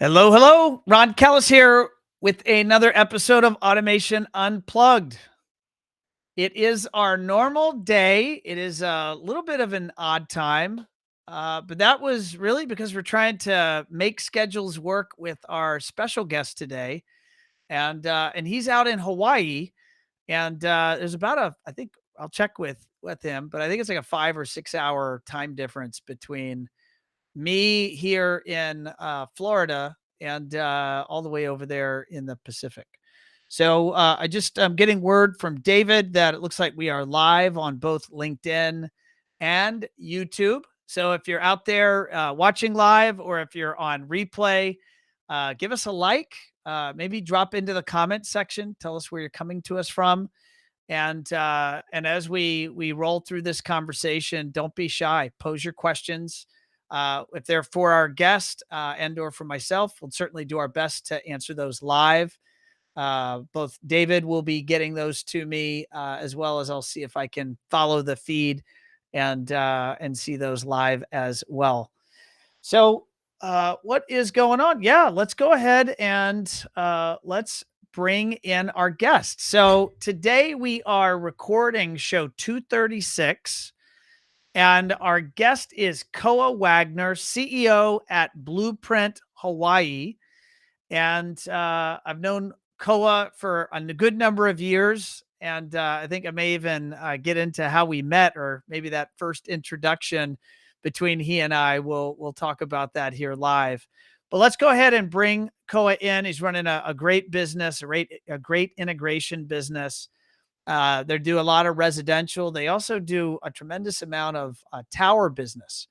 Hello, hello. Ron Kellis here with another episode of Automation Unplugged. It is our normal day. It is a little bit of an odd time, but that was really because we're trying to make schedules work with our special guest today, and he's out in Hawaii, and there's about I think I'll check with him, but I think it's like a 5 or 6 hour time difference between me here in Florida and all the way over there in the Pacific. So I'm getting word from David that it looks like we are live on both LinkedIn and YouTube. So if you're out there watching live or if you're on replay, give us a like. Maybe drop into the comment section. Tell us where you're coming to us from. And as we roll through this conversation, don't be shy. Pose your questions. If they're for our guest and or for myself, we'll certainly do our best to answer those live. Both David will be getting those to me as well as I'll see if I can follow the feed and see those live as well. So what is going on? Yeah, let's go ahead and let's bring in our guest. So today we are recording show 236. And our guest is Koa Wagner, CEO at Blueprint Hawaii. And I've known Koa for a good number of years. And I think I may even get into how we met, or maybe that first introduction between he and I. We'll talk about that here live. But let's go ahead and bring Koa in. He's running a great business, a great integration business. They do a lot of residential. They also do a tremendous amount of tower business.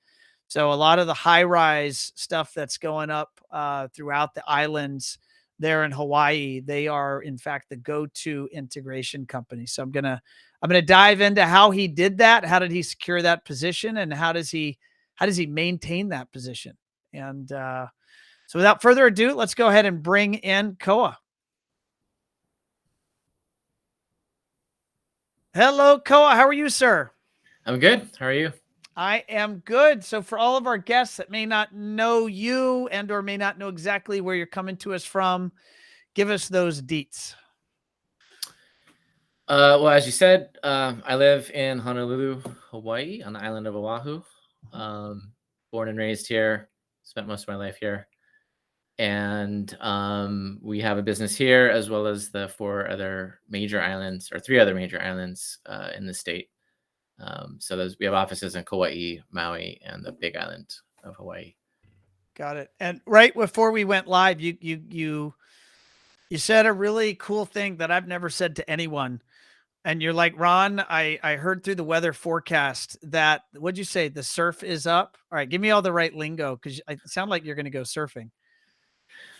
So a lot of the high rise stuff that's going up throughout the islands there in Hawaii, they are in fact the go-to integration company. So I'm gonna dive into how he did that. How did he secure that position, and how does he maintain that position? And so without further ado, let's go ahead and bring in Koa. Hello, Koa. How are you, sir? I'm good. How are you? I am good. So for all of our guests that may not know you and or may not know exactly where you're coming to us from, give us those deets. Well, as you said, I live in Honolulu, Hawaii, on the island of Oahu. Born and raised here, spent most of my life here. And we have a business here, as well as the three other major islands in the state. So we have offices in Kauai, Maui, and the Big Island of Hawaii. Got it. And right before we went live, you said a really cool thing that I've never said to anyone. And you're like, Ron, I heard through the weather forecast that, what'd you say? The surf is up. All right. Give me all the right lingo, because I sound like you're going to go surfing.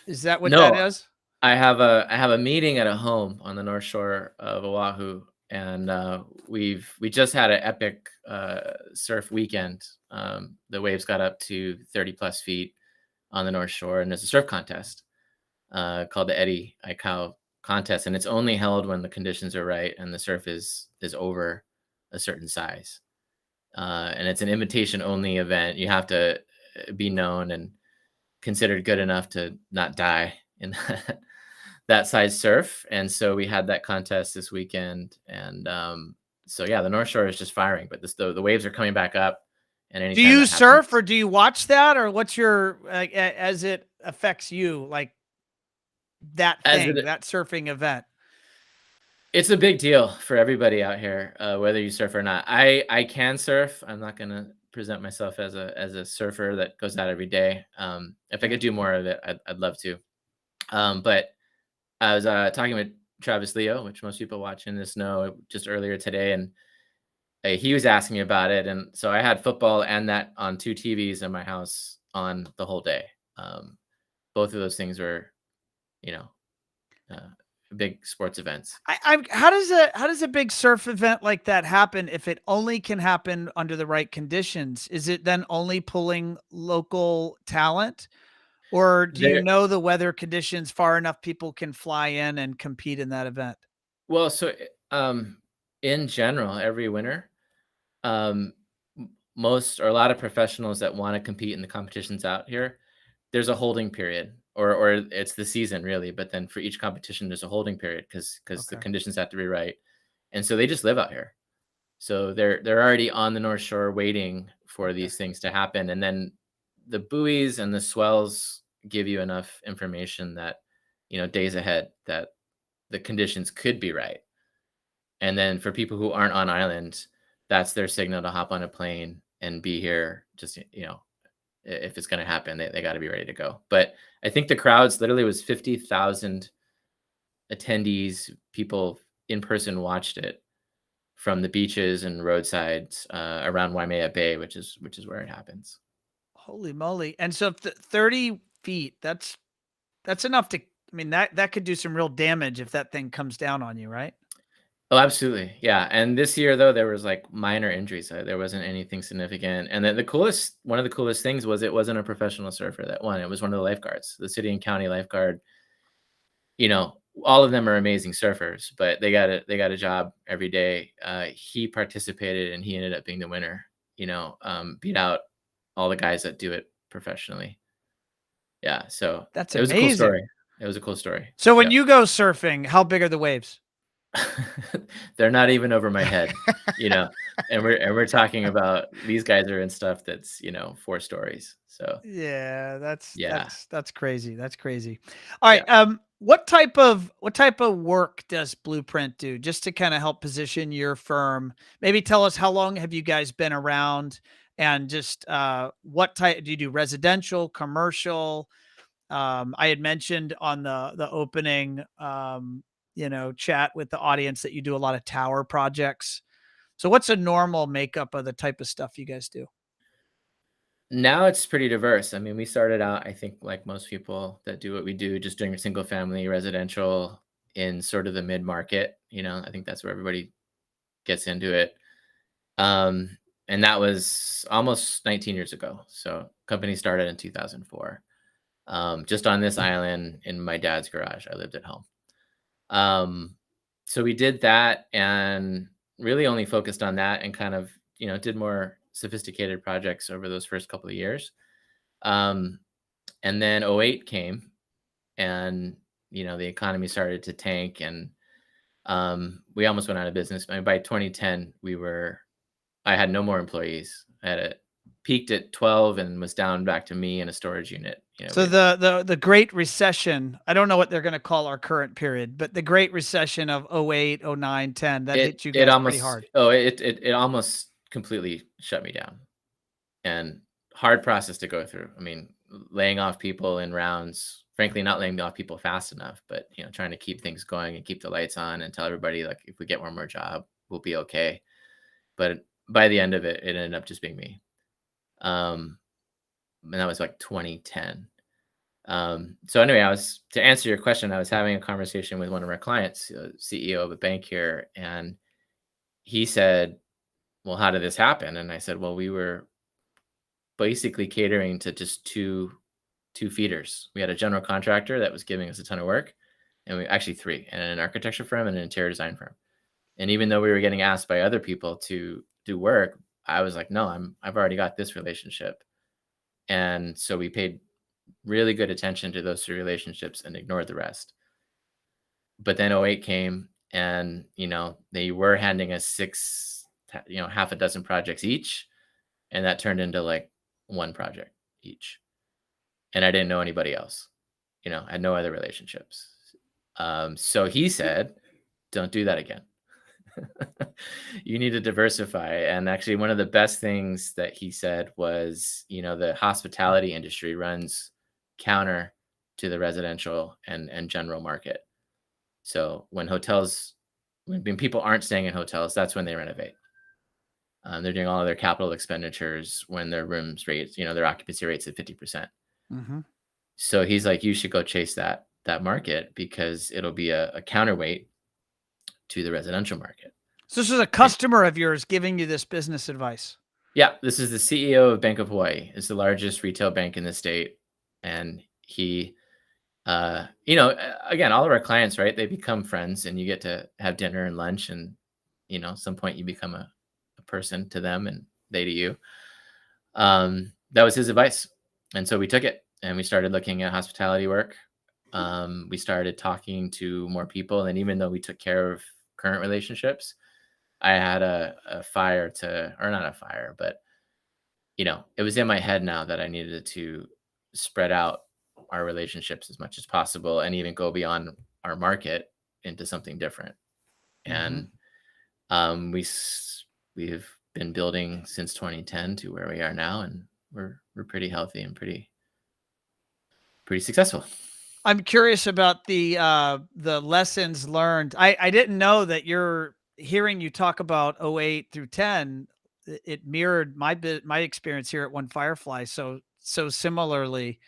Is that what that No, is? I have a meeting at a home on the North Shore of Oahu, and we just had an epic surf weekend. The waves got up to 30 plus feet on the North Shore, and there's a surf contest called the Eddie Aikau contest, and it's only held when the conditions are right and the surf is over a certain size. And it's an invitation only event. You have to be known and considered good enough to not die in that size surf. And so we had that contest this weekend. And so, yeah, the North Shore is just firing, but the waves are coming back up. And anytime do you that surf happens, or do you watch that, or what's your, as it affects you, like that surfing event? It's a big deal for everybody out here, whether you surf or not. I can surf. I'm not going to present myself as a surfer that goes out every day. If I could do more of it, I'd love to. But I was talking with Travis Leo, which most people watching this know, just earlier today, and he was asking me about it. And so I had football and that on two TVs in my house on the whole day. Both of those things were, you know, big sports events. How does a big surf event like that happen if it only can happen under the right conditions? Is it then only pulling local talent, or do you There, know the weather conditions far enough people can fly in and compete in that event? well, so in general, every winter, um, most or a lot of professionals that want to compete in the competitions out here, there's a holding period or it's the season really, but then for each competition there's a holding period because the Okay. conditions have to be right. And so they just live out here. So they're already on the North Shore waiting for Okay. these things to happen. And then the buoys and the swells give you enough information that, days ahead that the conditions could be right. And then for people who aren't on island, that's their signal to hop on a plane and be here. Just, if it's going to happen, they got to be ready to go. But I think the crowds literally was 50,000 attendees, people in person watched it from the beaches and roadsides around Waimea Bay, which is where it happens. Holy moly. And so 30 feet, that's enough to, I mean, that could do some real damage if that thing comes down on you, right? Oh, absolutely. Yeah. And this year though, there was like minor injuries. There wasn't anything significant. And then one of the coolest things was it wasn't a professional surfer that won. It was one of the lifeguards, the city and county lifeguard. All of them are amazing surfers, but they got a job every day. He participated and he ended up being the winner, beat out all the guys that do it professionally. Yeah. So That's it was a cool amazing. story. It was a cool story. So when Yep. you go surfing, how big are the waves? They're not even over my head, and we're talking about these guys are in stuff that's, 4 stories. So Yeah, yeah. that's crazy. That's crazy. All right. Yeah. What type of work does Blueprint do just to kind of help position your firm? Maybe tell us how long have you guys been around and just what type do you do residential, commercial? I had mentioned on the opening chat with the audience that you do a lot of tower projects. So what's a normal makeup of the type of stuff you guys do? Now it's pretty diverse. I mean, we started out, I think, like most people that do what we do, just doing a single family residential in sort of the mid-market. I think that's where everybody gets into it. And that was almost 19 years ago. So company started in 2004. Just on this island in my dad's garage. I lived at home. So we did that and really only focused on that and kind of, did more sophisticated projects over those first couple of years. Um, and then '08 came and, the economy started to tank and we almost went out of business. I mean, by 2010, I had no more employees. I had peaked at 12 and was down back to me in a storage unit. So the Great Recession, I don't know what they're going to call our current period, but the Great Recession of '08, '09, '10, that hit you it guys pretty almost hard. it almost completely shut me down and hard process to go through. I mean, laying off people in rounds, frankly, not laying off people fast enough, but trying to keep things going and keep the lights on and tell everybody like if we get one more job, we'll be okay. But by the end of it, it ended up just being me. And that was like 2010. So anyway, to answer your question, I was having a conversation with one of our clients, CEO of a bank here, and he said, well, how did this happen? And I said, well, we were basically catering to just two feeders. We had a general contractor that was giving us a ton of work, and we actually three, and an architecture firm and an interior design firm. And even though we were getting asked by other people to do work, I was like, no, I've already got this relationship. And so we paid really good attention to those two relationships and ignored the rest. But then '08 came and, they were handing us half a dozen projects each. And that turned into like one project each. And I didn't know anybody else, I had no other relationships. So he said, don't do that again. You need to diversify. And actually, one of the best things that he said was, the hospitality industry runs counter to the residential and general market. So when people aren't staying in hotels, that's when they renovate. They're doing all of their capital expenditures when their rooms rates, their occupancy rates at 50%. Mm-hmm. So he's like, you should go chase that market because it'll be a counterweight to the residential market. So this is a customer of yours giving you this business advice. Yeah, this is the CEO of Bank of Hawaii. It's the largest retail bank in the state, and he, again, all of our clients, right? They become friends, and you get to have dinner and lunch, and at some point you become a person to them, and they to you. That was his advice, and so we took it, and we started looking at hospitality work. We started talking to more people, and even though we took care of current relationships, I had a fire to, or not a fire, but it was in my head now that I needed to spread out our relationships as much as possible and even go beyond our market into something different. Mm-hmm. And we've been building since 2010 to where we are now, and we're pretty healthy and pretty successful. I'm curious about the lessons learned. I didn't know that you're hearing you talk about '08 through 10. It mirrored my experience here at One Firefly. So similarly,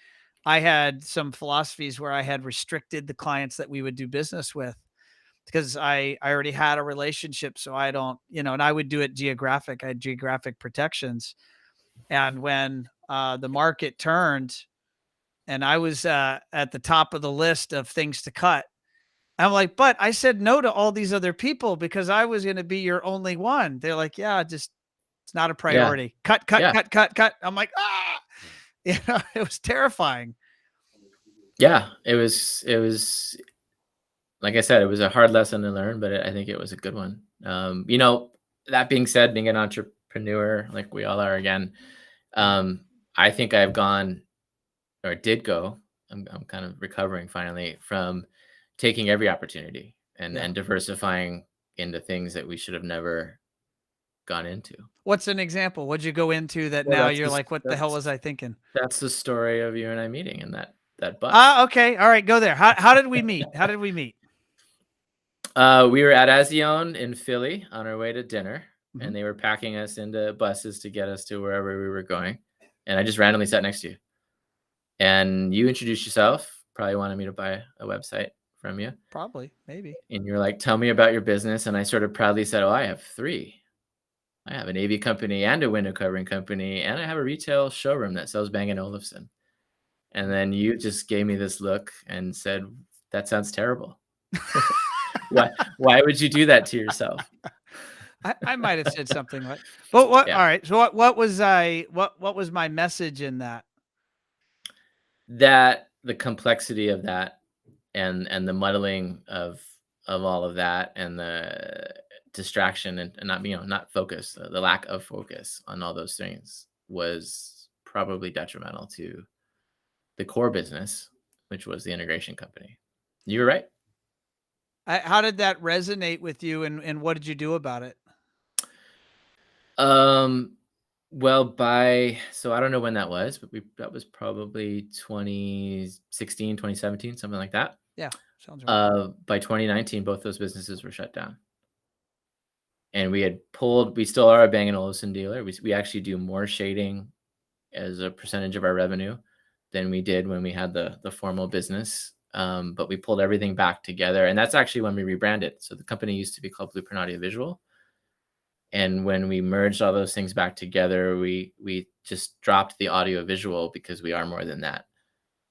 I had some philosophies where I had restricted the clients that we would do business with because I already had a relationship. So I don't, and I would do it geographic. I had geographic protections. And when the market turned, and I was at the top of the list of things to cut. I'm like, but I said no to all these other people because I was going to be your only one. They're like, yeah, just it's not a Yeah. priority. Cut, cut, Yeah. cut, cut, cut. I'm like, ah, it was terrifying. Yeah. It was like I said, it was a hard lesson to learn, but I think it was a good one. That being said, being an entrepreneur, like we all are again, I think I've gone, or did go. I'm kind of recovering finally from taking every opportunity and Yeah. diversifying into things that we should have never gone into. What's an example? What'd you go into that Well, now you're like, what the hell was I thinking? that's the story of you and I meeting in that bus. Ah, okay. All right. Go there. How did we meet? How did we meet? We were at Azione in Philly on our way to dinner, Mhm. and they were packing us into buses to get us to wherever we were going. And I just randomly sat next to you. And you introduced yourself, probably wanted me to buy a website from you. Probably, maybe. And you're like, tell me about your business. And I sort of proudly said, oh, I have 3. I have an AV company and a window covering company, and I have a retail showroom that sells Bang & Olufsen. And then you just gave me this look and said, that sounds terrible. Why would you do that to yourself? I might have said something like, but what? Yeah. All right. So what was my message in that? That the complexity of that and the muddling of all of that and the distraction and not not focus, the lack of focus on all those things was probably detrimental to the core business, which was the integration company. You were right. How did that resonate with you, and what did you do about it? Um, well, so I don't know when that was, but that was probably 2016, 2017, something like that. Yeah, sounds right. By 2019, both those businesses were shut down. And we still are a Bang & Olufsen dealer. We actually do more shading as a percentage of our revenue than we did when we had the formal business. But we pulled everything back together, and that's actually when we rebranded. So the company used to be called Blueprint Audiovisual. And when we merged all those things back together, we just dropped the audio visual because we are more than that.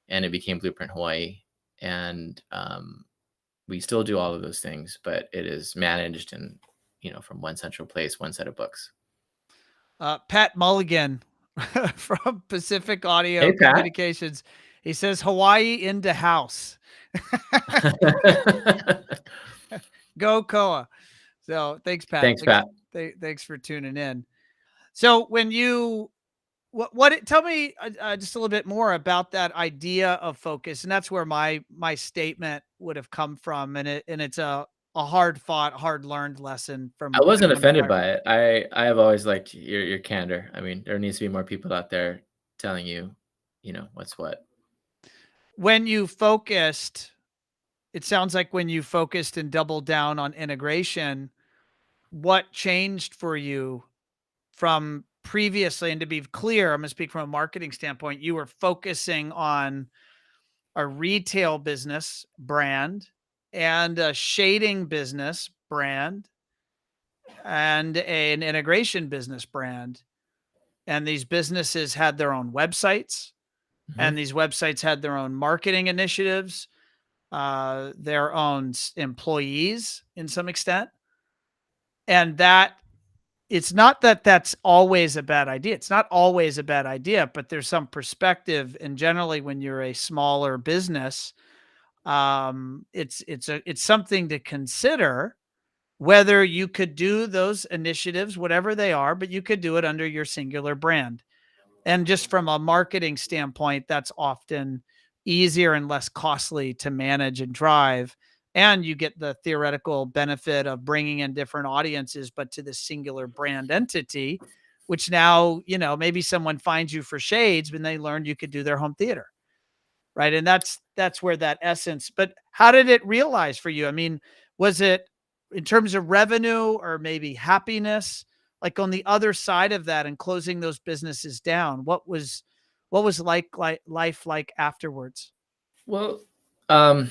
And it became Blueprint Hawaii. And we still do all of those things, but it is managed and from one central place, one set of books. Pat Mulligan from Pacific Audio Hey, Pat. Communications. He says Hawaii into house. Go Koa. So thanks, Pat. Thanks, Pat. Thanks for tuning in. So when you tell me just a little bit more about that idea of focus, and that's where my statement would have come from, and it's a hard fought, hard learned lesson from. I wasn't One offended Firefly. by it. I have always liked your candor. I mean, there needs to be more people out there telling you, what's what. When you focused, it sounds like when you focused and doubled down on integration, what changed for you from previously? And to be clear, I'm going to speak from a marketing standpoint. You were focusing on a retail business brand and a shading business brand and an integration business brand. And these businesses had their own websites, and these websites had their own marketing initiatives, their own employees in some extent. And that it's not that that's always a bad idea. It's not always a bad idea, but there's some perspective. And generally, when you're a smaller business, it's something to consider whether you could do those initiatives, whatever they are, but you could do it under your singular brand. And just from a marketing standpoint, that's often easier and less costly to manage and drive. And you get the theoretical benefit of bringing in different audiences, but to this singular brand entity, which now, maybe someone finds you for shades when they learned you could do their home theater. Right. And that's where that essence, but how did it realize for you? I mean, was it in terms of revenue or maybe happiness? Like on the other side of that and closing those businesses down, what was like life like afterwards? Well, I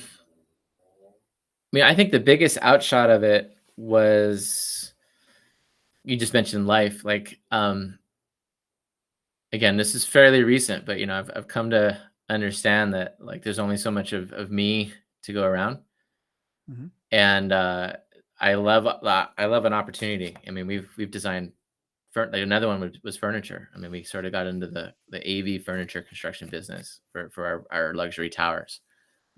mean, I think the biggest outshot of it was you just mentioned life. Like, again, this is fairly recent, but I've come to understand that like there's only so much of me to go around, Mhm. and I love an opportunity. I mean, we've designed like another one was furniture. I mean, we sort of got into the AV furniture construction business for our luxury towers.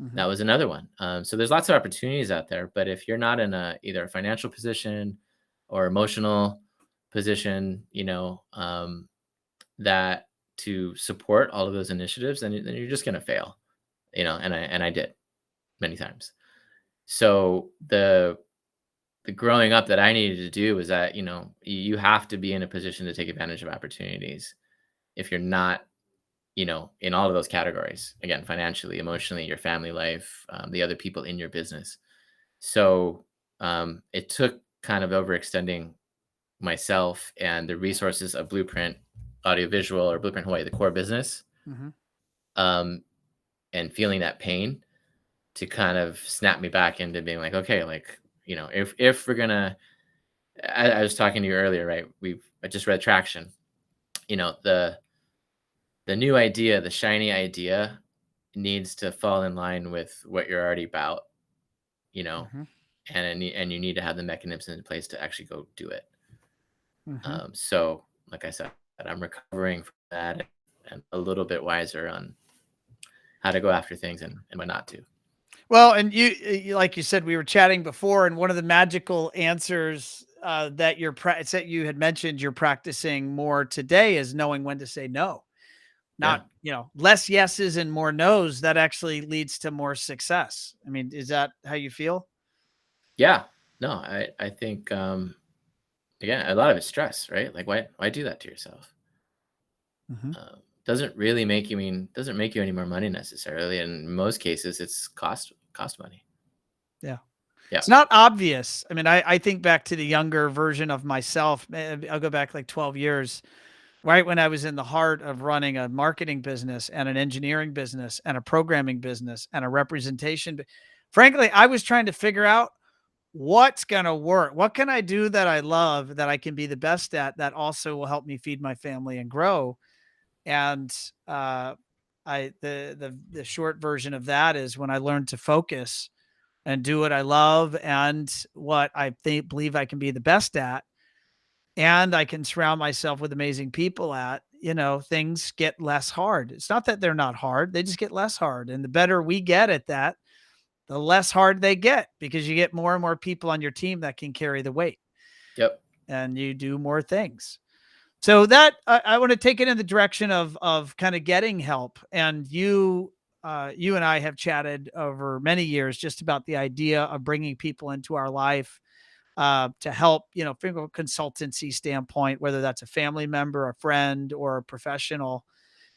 Mhm. That was another one. So there's lots of opportunities out there, but if you're not in either a financial position or emotional position, that to support all of those initiatives, then you're just gonna fail, and I did many times. So the growing up that I needed to do was that you have to be in a position to take advantage of opportunities. If you're not, in all of those categories, again, financially, emotionally, your family life, the other people in your business. So it took kind of overextending myself and the resources of Blueprint Audiovisual or Blueprint Hawaii, the core business, Mhm. um, and feeling that pain to kind of snap me back into being like, okay, like, if we're gonna, I was talking to you earlier, right? I just read Traction. The new idea, the shiny idea, needs to fall in line with what you're already about, you know, Mhm. and you need to have the mechanisms in place to actually go do it. Mhm. So, like I said, I'm recovering from that and a little bit wiser on how to go after things and what not to. Well, and like you said, we were chatting before, and one of the magical answers that that you had mentioned you're practicing more today is knowing when to say no. Yeah, Not, less yeses and more nos. That actually leads to more success. I mean, is that how you feel? yeah. No, I think again, a lot of it's stress, right? Like, why do that to yourself? Hmm. Doesn't really make you doesn't make you any more money necessarily. And in most cases, it's cost money. Yeah. Yeah, It's not obvious. I mean, I think back to the younger version of myself. I'll go back like 12 years, right when I was in the heart of running a marketing business and an engineering business and a programming business and a representation. Frankly, I was trying to figure out what's going to work. What can I do that I love that I can be the best at that also will help me feed my family and grow? And the short version of that is when I learned to focus and do what I love and what I believe I can be the best at, and I can surround myself with amazing people things get less hard. It's not that they're not hard, they just get less hard. And the better we get at that, the less hard they get because you get more and more people on your team that can carry the weight yep, and you do more things. So that I want to take it in the direction of kind of getting help. And you and I have chatted over many years just about the idea of bringing people into our life to help, from a consultancy standpoint, whether that's a family member, a friend, or a professional.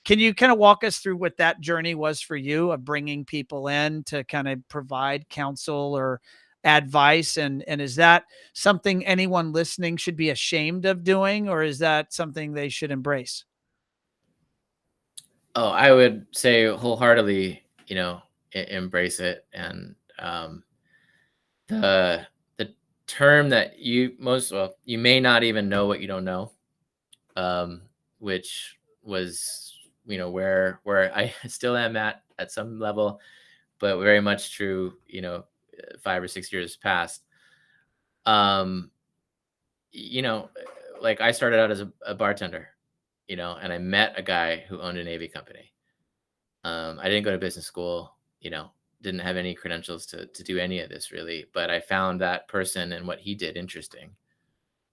Can you kind of walk us through what that journey was for you of bringing people in to kind of provide counsel or advice? And is that something anyone listening should be ashamed of doing, or is that something they should embrace? oh, I would say wholeheartedly, embrace it. And the term that you may not even know what you don't know, um, which was where I still am at some level, but very much true. 5 or 6 years past. Um, you know, like I started out as a bartender, and I met a guy who owned a Navy company. I didn't go to business school, didn't have any credentials to do any of this really, but I found that person and what he did interesting.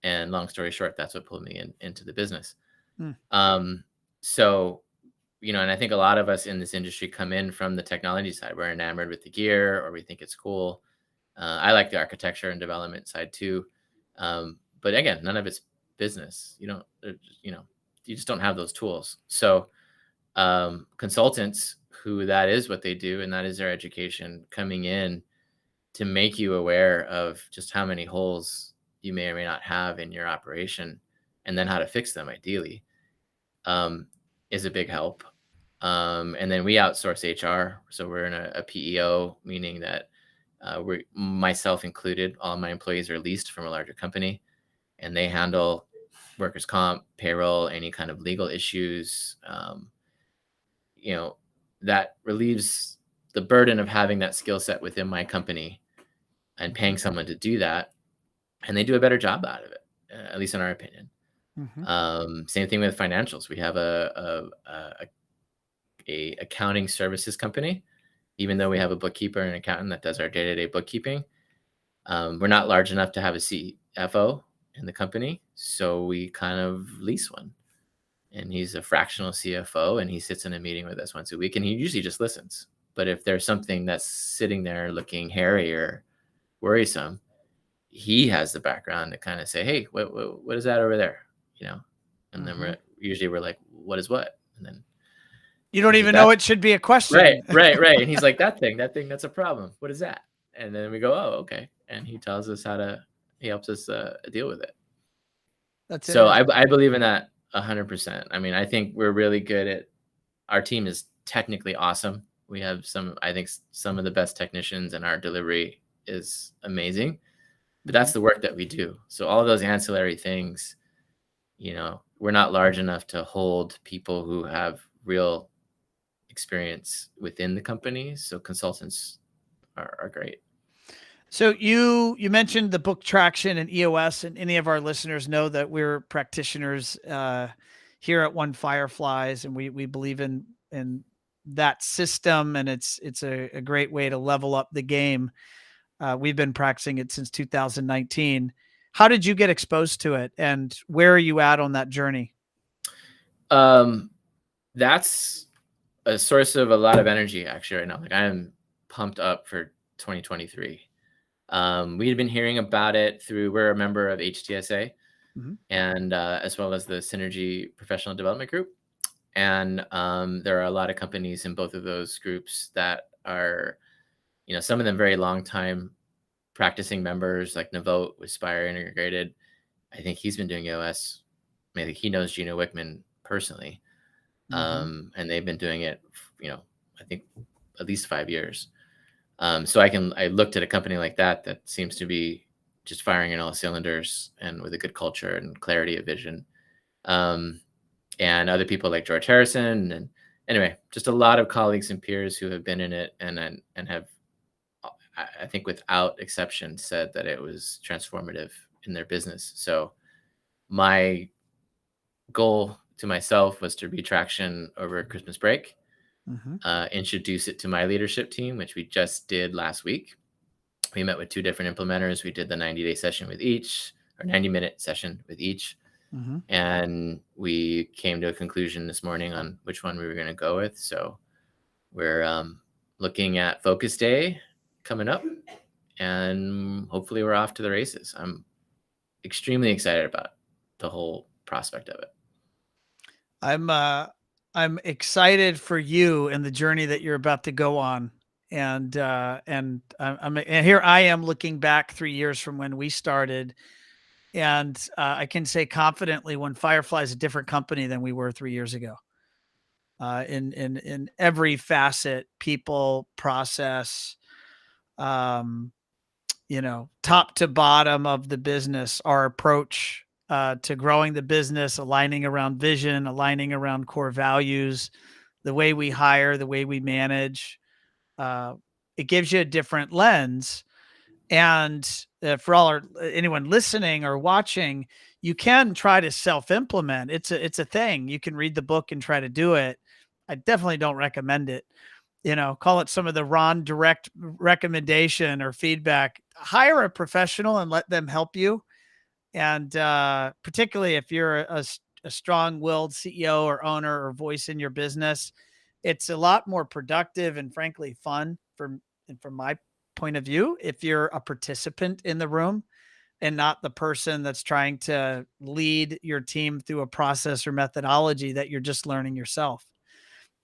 And long story short, that's what pulled me into the business. Mm. So, and I think a lot of us in this industry come in from the technology side. We're enamored with the gear, or we think it's cool. I like the architecture and development side too. But again, none of it's business. You just don't have those tools. So consultants who that is what they do, and that is their education, coming in to make you aware of just how many holes you may or may not have in your operation, and then how to fix them ideally, is a big help. And then we outsource HR. So we're in a PEO, meaning that we're, myself included, all my employees are leased from a larger company, and they handle workers' comp, payroll, any kind of legal issues. That relieves the burden of having that skill set within my company and paying someone to do that. And they do a better job out of it, at least in our opinion. Same thing with financials. We have a accounting services company, even though we have a bookkeeper and accountant that does our day-to-day bookkeeping. We're not large enough to have a CFO in the company, so we kind of lease one. And he's a fractional CFO, and he sits in a meeting with us once a week, and he usually just listens. But if there's something that's sitting there looking hairy or worrisome, he has the background to kind of say, hey, what is that over there? And then we're like, what is what? And then you don't even know it should be a question. Right. And he's like, that thing, that's a problem. What is that? And then we go, oh, okay. And he tells us he helps us deal with it. That's so I believe in that 100%. I mean, I think we're really good at, our team is technically awesome. We have some of the best technicians, and our delivery is amazing, but that's the work that we do. So all of those ancillary things, we're not large enough to hold people who have real experience within the company. So consultants are great. So you mentioned the book Traction and EOS, and any of our listeners know that we're practitioners here at One Fireflies, and we believe in that system, and it's a great way to level up the game. We've been practicing it since 2019. How did you get exposed to it, and where are you at on that journey? That's a source of a lot of energy actually right now. Like, I am pumped up for 2023. We had been hearing about it we're a member of HTSA, and as well as the Synergy Professional Development Group. And there are a lot of companies in both of those groups that are, some of them very long time practicing members, like Navote with Spire Integrated. I think he's been doing EOS. Maybe he knows Gino Wickman personally. And they've been doing it, I think at least 5 years. So I looked at a company like that seems to be just firing in all cylinders and with a good culture and clarity of vision. And other people like George Harrison, and anyway, just a lot of colleagues and peers who have been in it and have, I think without exception, said that it was transformative in their business. So my goal to myself was to read Traction over Christmas break, introduce it to my leadership team, which we just did last week. We met with 2 different implementers. We did the 90-day session with each, or 90-minute session with each. And we came to a conclusion this morning on which one we were going to go with. So we're looking at Focus Day coming up, and hopefully we're off to the races. I'm extremely excited about the whole prospect of it. I'm excited for you and the journey that you're about to go on. And here I am looking back 3 years from when we started. And I can say confidently, One Firefly is a different company than we were 3 years ago. In every facet, people, process, top to bottom of the business, our approach to growing the business, aligning around vision, aligning around core values, the way we hire, the way we manage, it gives you a different lens. And for anyone listening or watching, you can try to self-implement. It's a thing. You can read the book and try to do it. I definitely don't recommend it. Call it some of the Ron direct recommendation or feedback. Hire a professional and let them help you. And particularly if you're a strong-willed CEO or owner or voice in your business, it's a lot more productive and frankly fun from my point of view if you're a participant in the room and not the person that's trying to lead your team through a process or methodology that you're just learning yourself.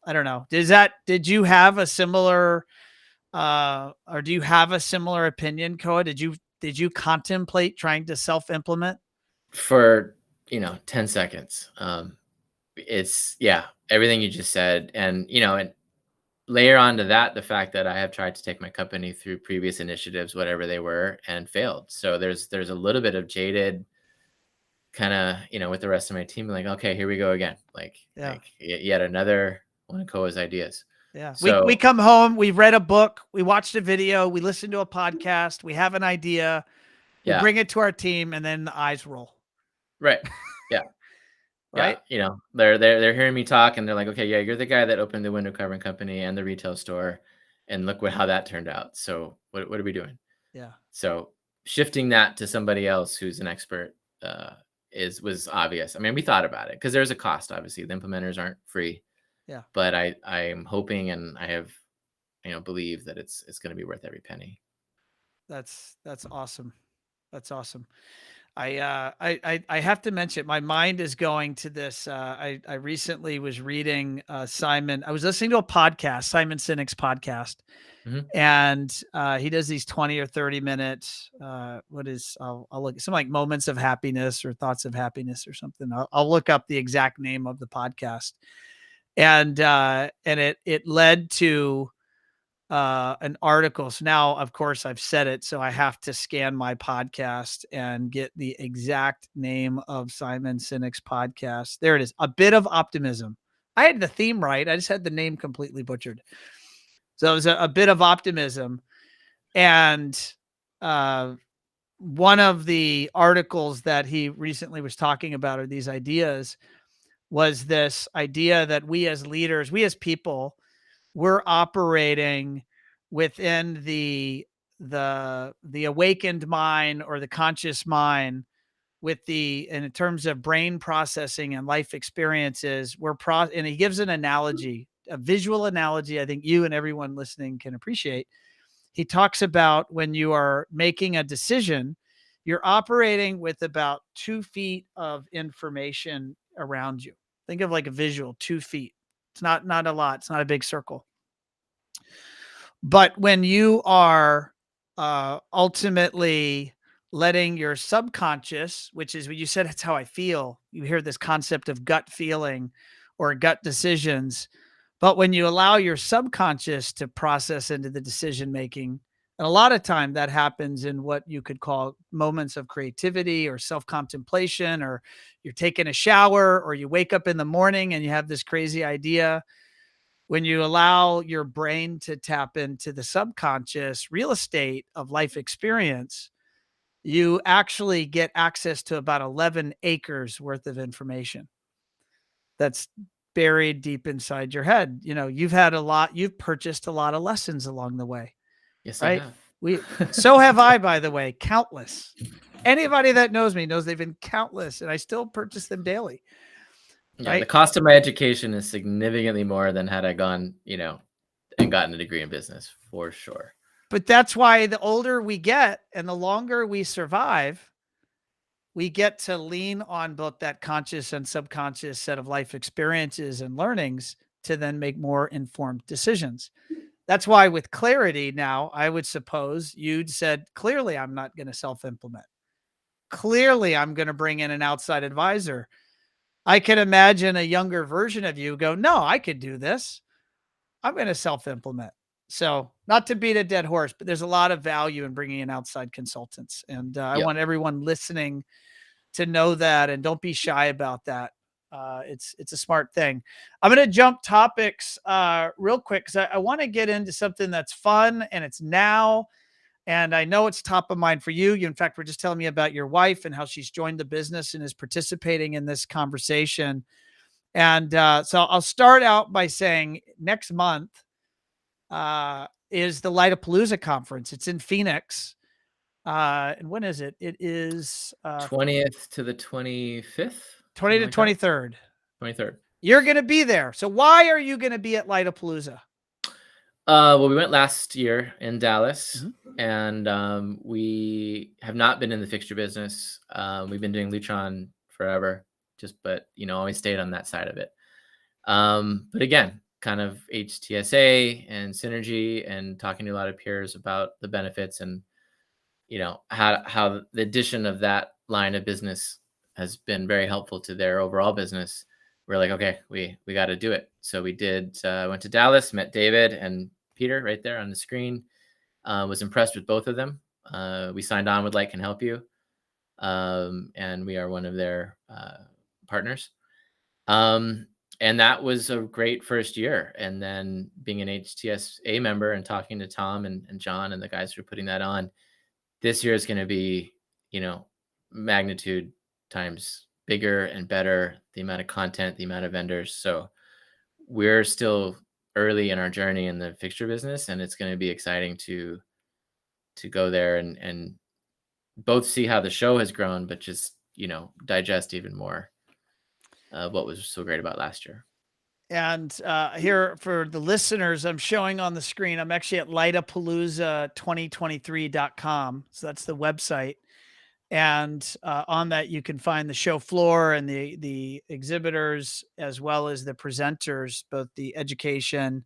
I don't know. Did you have a similar or do you have a similar opinion, Koa? Did you contemplate trying to self-implement? For 10 seconds. It's everything you just said, and and layer onto that the fact that I have tried to take my company through previous initiatives, whatever they were, and failed. So there's a little bit of jaded kind of with the rest of my team, like, okay, here we go again, Yeah. yet another one of Koa's ideas. Yeah. We So come home, we read a book, we watched a video, we listened to a podcast, we have an idea, we yeah, bring it to our team, and then the eyes roll. right, yeah. Right? Yeah, they're hearing me talk, and they're like, okay, yeah, you're the guy that opened the window covering company and the retail store, and look how that turned out. So what are we doing? Yeah. So shifting that to somebody else who's an expert was obvious. I mean, we thought about it because there's a cost. Obviously, the implementers aren't free. Yeah. But I'm hoping, and I have believe that it's going to be worth every penny. That's awesome. That's awesome. I have to mention, my mind is going to this. I recently was reading Simon. I was listening to a podcast, Simon Sinek's podcast, and he does these 20 or 30 minutes. I'll look some like moments of happiness or thoughts of happiness or something. I'll look up the exact name of the podcast, and it led to an article. So now, of course, I've said it, so I have to scan my podcast and get the exact name of Simon Sinek's podcast. There it is. A Bit of Optimism. I had the theme right. I just had the name completely butchered. So it was a bit of optimism. And one of the articles that he recently was talking about, or these ideas, was this idea that we as leaders, we as people, we're operating within the awakened mind or the conscious mind in terms of brain processing and life experiences. And he gives an analogy, a visual analogy I think you and everyone listening can appreciate. He talks about when you are making a decision, you're operating with about 2 feet of information around you. Think of like a visual, 2 feet. It's not a lot. It's not a big circle. But when you are ultimately letting your subconscious, which is what you said, it's how I feel. You hear this concept of gut feeling or gut decisions. But when you allow your subconscious to process into the decision making, and a lot of time that happens in what you could call moments of creativity or self-contemplation, or you're taking a shower, or you wake up in the morning and you have this crazy idea. When you allow your brain to tap into the subconscious real estate of life experience, you actually get access to about 11 acres worth of information that's buried deep inside your head. You've purchased a lot of lessons along the way. Yes, Right? I have. So have I, by the way, countless. Anybody that knows me knows they've been countless, and I still purchase them daily. Yeah, Right? the cost of my education is significantly more than had I gone, and gotten a degree in business, for sure. But that's why the older we get and the longer we survive, we get to lean on both that conscious and subconscious set of life experiences and learnings to then make more informed decisions. That's why with clarity now, I would suppose you'd said, clearly, I'm not going to self-implement. Clearly, I'm going to bring in an outside advisor. I can imagine a younger version of you go, no, I could do this. I'm going to self-implement. So not to beat a dead horse, but there's a lot of value in bringing in outside consultants. And I Yep. want everyone listening to know that, and don't be shy about that. It's a smart thing. I'm going to jump topics real quick because I want to get into something that's fun and it's now. And I know it's top of mind for you. You, in fact, were just telling me about your wife and how she's joined the business and is participating in this conversation. And so I'll start out by saying next month is the Lightapalooza conference. It's in Phoenix. And when is it? It is 20th to the 25th, 20 to 23rd. 23rd. You're going to be there. So why are you going to be at Lightapalooza? Well, we went last year in Dallas, and we have not been in the fixture business. We've been doing Lutron forever, but always stayed on that side of it. But again, kind of HTSA and synergy, and talking to a lot of peers about the benefits, and how the addition of that line of business has been very helpful to their overall business. We're like, okay, we got to do it. So we did. Went to Dallas, met David and Peter right there on the screen. Was impressed with both of them. We signed on with Light Can Help You, and we are one of their partners. And that was a great first year. And then being an HTSA member and talking to Tom and John and the guys who are putting that on, this year is going to be, magnitude times bigger and better, the amount of content, the amount of vendors. So we're still early in our journey in the fixture business, and it's going to be exciting to go there and both see how the show has grown, but just, digest even more what was so great about last year. And here for the listeners, I'm showing on the screen, I'm actually at lightapalooza2023.com. So that's the website. And on that, you can find the show floor and the exhibitors, as well as the presenters, both the education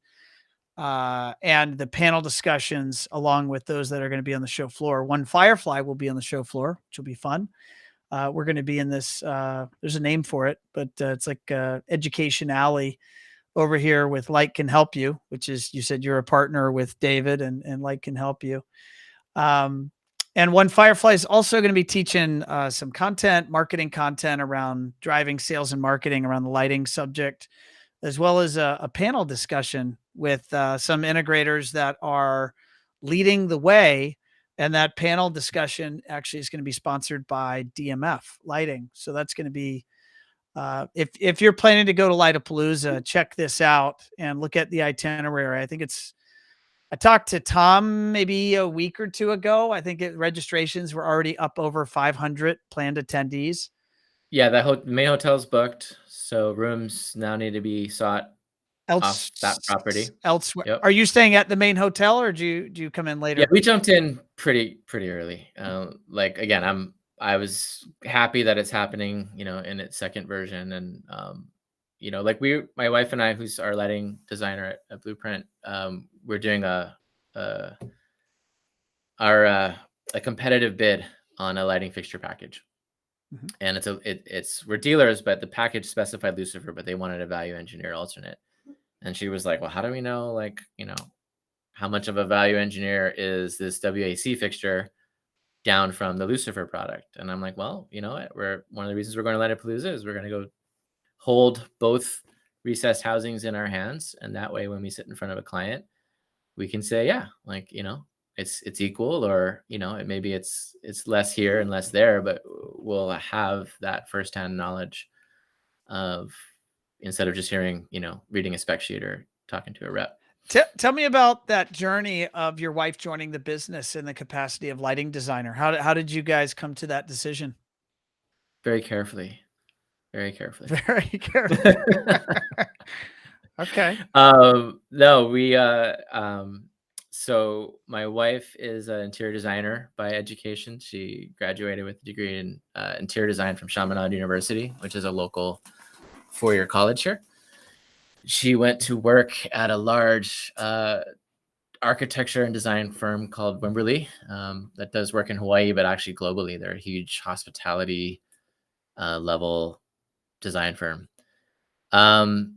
and the panel discussions, along with those that are going to be on the show floor. One Firefly will be on the show floor, which will be fun. We're going to be in this, there's a name for it, but it's like Education Alley over here with Light Can Help You, which is, you said you're a partner with David and Light Can Help You. And One Firefly is also going to be teaching some marketing content around driving sales and marketing around the lighting subject, as well as a panel discussion with some integrators that are leading the way. And that panel discussion actually is going to be sponsored by DMF Lighting. So that's going to be, if you're planning to go to Lightapalooza, check this out and look at the itinerary. I talked to Tom maybe a week or two ago. I think registrations were already up over 500 planned attendees. Yeah, the main hotel's booked, so rooms now need to be sought off that property. Elsewhere. Yep. Are you staying at the main hotel, or do you come in later? Yeah, we jumped in pretty early. Again, I was happy that it's happening, in its second version, and my wife and I, who's our lighting designer at Blueprint, we're doing a competitive bid on a lighting fixture package. And we're dealers, but the package specified Lucifer, but they wanted a value engineer alternate. And she was like, well, how do we know, how much of a value engineer is this WAC fixture down from the Lucifer product? And I'm like, well, one of the reasons we're going to Lightapalooza is we're going to go hold both recessed housings in our hands. And that way, when we sit in front of a client, we can say, yeah, it's equal, or, maybe it's less here and less there, but we'll have that firsthand knowledge of, instead of just hearing, reading a spec sheet or talking to a rep. Tell me about that journey of your wife joining the business in the capacity of lighting designer. How did you guys come to that decision? Very carefully. Very carefully. Very carefully. Okay. No, so my wife is an interior designer by education. She graduated with a degree in interior design from Chaminade University, which is a local four-year college here. She went to work at a large architecture and design firm called Wimberley that does work in Hawaii, but actually globally. They're a huge hospitality level design firm. And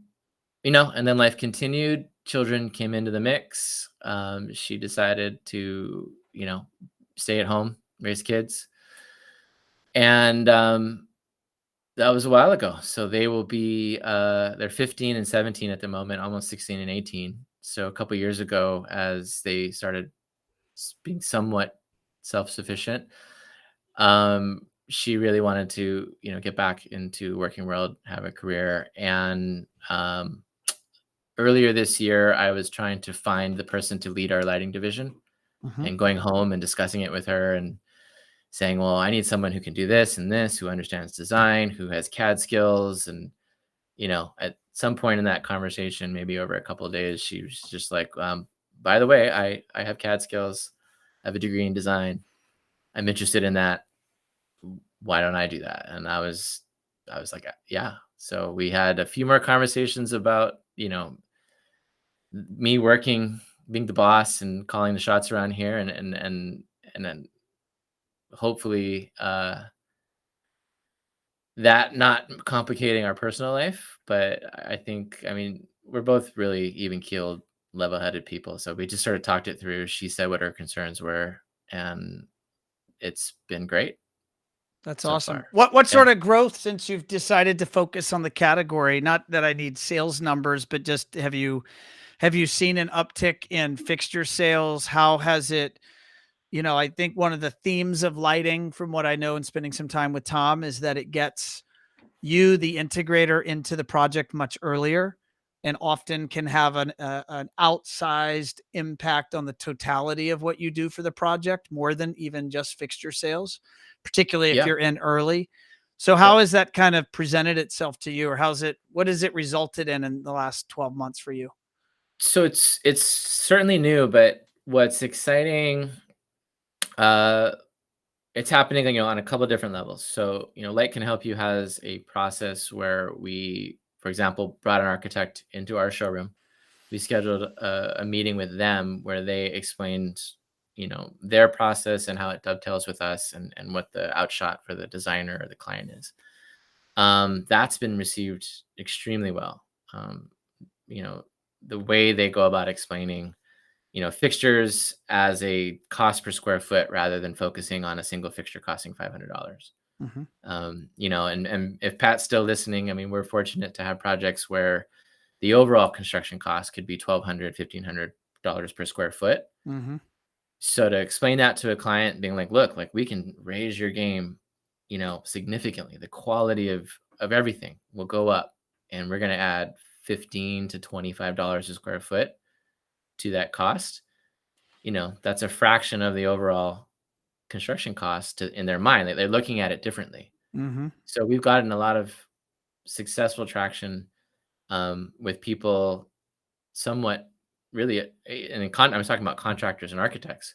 then life continued. Children came into the mix. She decided to, stay at home, raise kids. And that was a while ago. So they will be, they're 15 and 17 at the moment, almost 16 and 18. So a couple of years ago, as they started being somewhat self-sufficient. She really wanted to, get back into working world, have a career. And earlier this year, I was trying to find the person to lead our lighting division, Mhm. and going home and discussing it with her and saying, well, I need someone who can do this and this, who understands design, who has CAD skills. And, at some point in that conversation, maybe over a couple of days, she was just like, by the way, I have CAD skills. I have a degree in design. I'm interested in that. Why don't I do that? And I was like, yeah. So we had a few more conversations about, me working, being the boss and calling the shots around here, and then hopefully that not complicating our personal life. But I think, I mean, we're both really even keeled, level headed people. So we just sort of talked it through. She said what her concerns were, and it's been great That's so awesome. far. What Yeah. sort of growth since you've decided to focus on the category? Not that I need sales numbers, but just have you seen an uptick in fixture sales? How has it, I think one of the themes of lighting from what I know and spending some time with Tom is that it gets you, the integrator, into the project much earlier and often can have an outsized impact on the totality of what you do for the project more than even just fixture sales, particularly if Yeah. you're in early. So how Yep. has that kind of presented itself to you, or what has it resulted in the last 12 months for you? So it's certainly new, but what's exciting, uh, it's happening, on a couple of different levels. So, Light Can Help You has a process where we, for example, brought an architect into our showroom. We scheduled a meeting with them where they explained, their process and how it dovetails with us, and what the outshot for the designer or the client is. That's been received extremely well. You know, the way they go about explaining, fixtures as a cost per square foot rather than focusing on a single fixture costing $500. Mhm. And if Pat's still listening, I mean, we're fortunate to have projects where the overall construction cost could be $1,200, $1,500 per square foot. Mhm. So to explain that to a client, being like, look, like we can raise your game, significantly. The quality of everything will go up, and we're going to add 15 to $25 a square foot to that cost. That's a fraction of the overall construction cost in their mind. They're looking at it differently. Mhm. So we've gotten a lot of successful traction, with people somewhat really, I was talking about contractors and architects.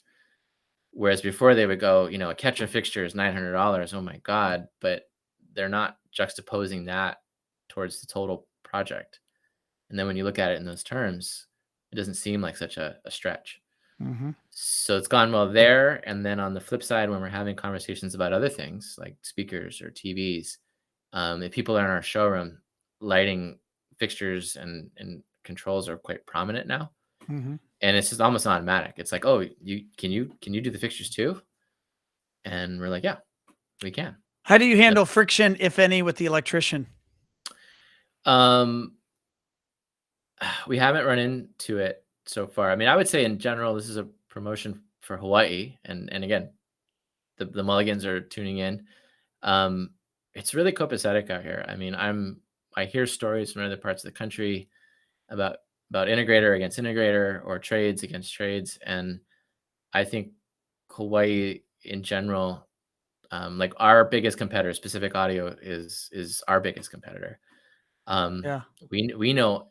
Whereas before they would go, a catch a fixture is $900. Oh my God. But they're not juxtaposing that towards the total project. And then when you look at it in those terms, it doesn't seem like such a stretch. Mhm. So it's gone well there. And then on the flip side, when we're having conversations about other things like speakers or TVs, if people are in our showroom, lighting fixtures and controls are quite prominent now. Mhm. And it's just almost automatic. It's like, oh, can you do the fixtures too? And we're like, yeah, we can. How do you Yep. handle friction, if any, with the electrician? Um, we haven't run into it so far. I mean, I would say in general, this is a promotion for Hawaii, and again, the Mulligans are tuning in. Um, it's really copacetic out here. I mean, I hear stories from other parts of the country about integrator against integrator or trades against trades, and I think Hawaii in general, like our biggest competitor, Specific Audio, is our biggest competitor. Um, Yeah. we know,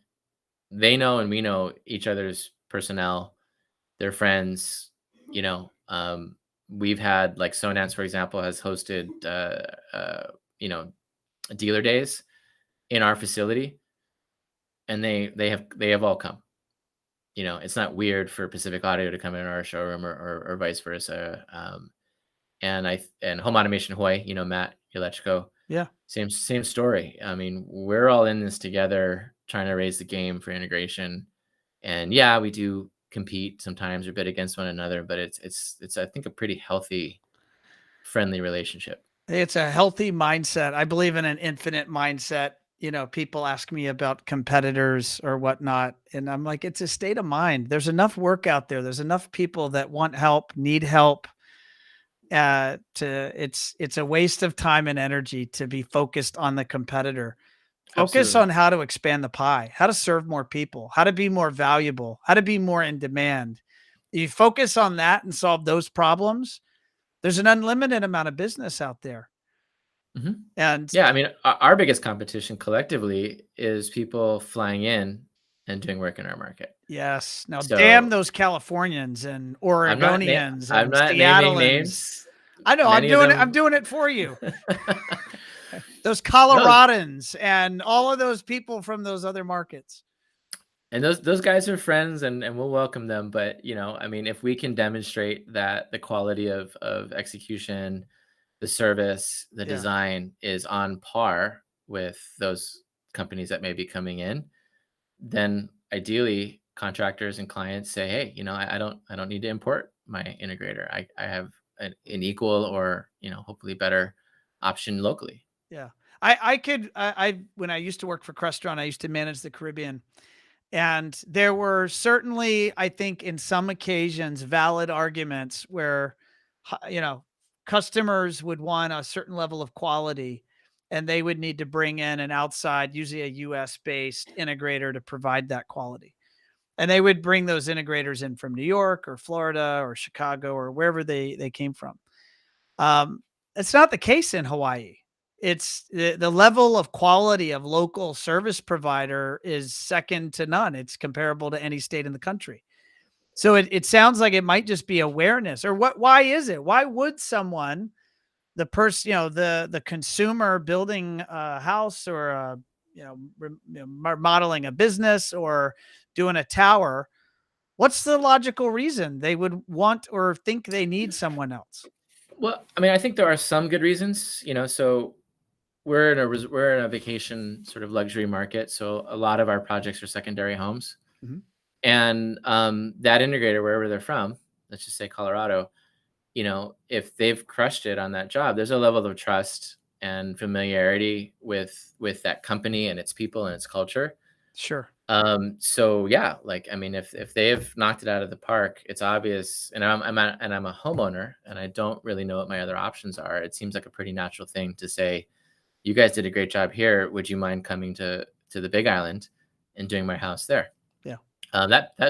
they know, and we know each other's personnel. They're friends. You know, we've had, like, Sonance, for example, has hosted you know dealer days in our facility, and they have all come. It's not weird for Pacific Audio to come in our showroom, or vice versa. And Home Automation Hawaii, Matt Yalechko, Yeah. same story. I mean, we're all in this together, trying to raise the game for integration. And yeah, we do compete sometimes or bid against one another, but it's I think a pretty healthy, friendly relationship. It's a healthy mindset. I believe in an infinite mindset. people ask me about competitors or whatnot, and I'm like, it's a state of mind. There's enough work out there. There's enough people that want help, need help. It's a waste of time and energy to be focused on the competitor. Focus Absolutely. on how to expand the pie, how to serve more people, how to be more valuable, how to be more in demand. You focus on that and solve those problems. There's an unlimited amount of business out there. Mhm. And Yeah, I mean, our biggest competition collectively is people flying in and doing work in our market. yes, now damn So those Californians and Oregonians I'm and not naming Seattleans. names. I know I'm Many of doing it. I'm them. doing it for you. Those No, Coloradans and all of those people from those other markets. and those guys are friends, and we'll welcome them. But I mean, if we can demonstrate that the quality of execution, the service, the Yeah. design is on par with those companies that may be coming in, then ideally contractors and clients say, hey, I don't need to import my integrator. I have an equal or hopefully better option locally. Yeah. I when I used to work for Crestron, I used to manage the Caribbean. And there were certainly, I think, in some occasions, valid arguments where, customers would want a certain level of quality and they would need to bring in an outside, usually a US based integrator to provide that quality. And they would bring those integrators in from New York or Florida or Chicago or wherever they came from. Um, it's not the case in Hawaii. It's the level of quality of local service provider is second to none. It's comparable to any state in the country. So it sounds like it might just be awareness or what, why is it? Why would someone, the person, the consumer building a house or modeling a business or doing a tower, what's the logical reason they would want or think they need someone else? Well, I mean, I think there are some good reasons. So we're in a vacation sort of luxury market, so a lot of our projects are secondary homes. Mhm. And that integrator, wherever they're from, let's just say Colorado, if they've crushed it on that job, there's a level of trust and familiarity with that company and its people and its culture. Sure. So yeah, like, I mean, if they've knocked it out of the park, it's obvious. And I'm a homeowner, and I don't really know what my other options are. It seems like a pretty natural thing to say, you guys did a great job here. Would you mind coming to the Big Island and doing my house there? Yeah. That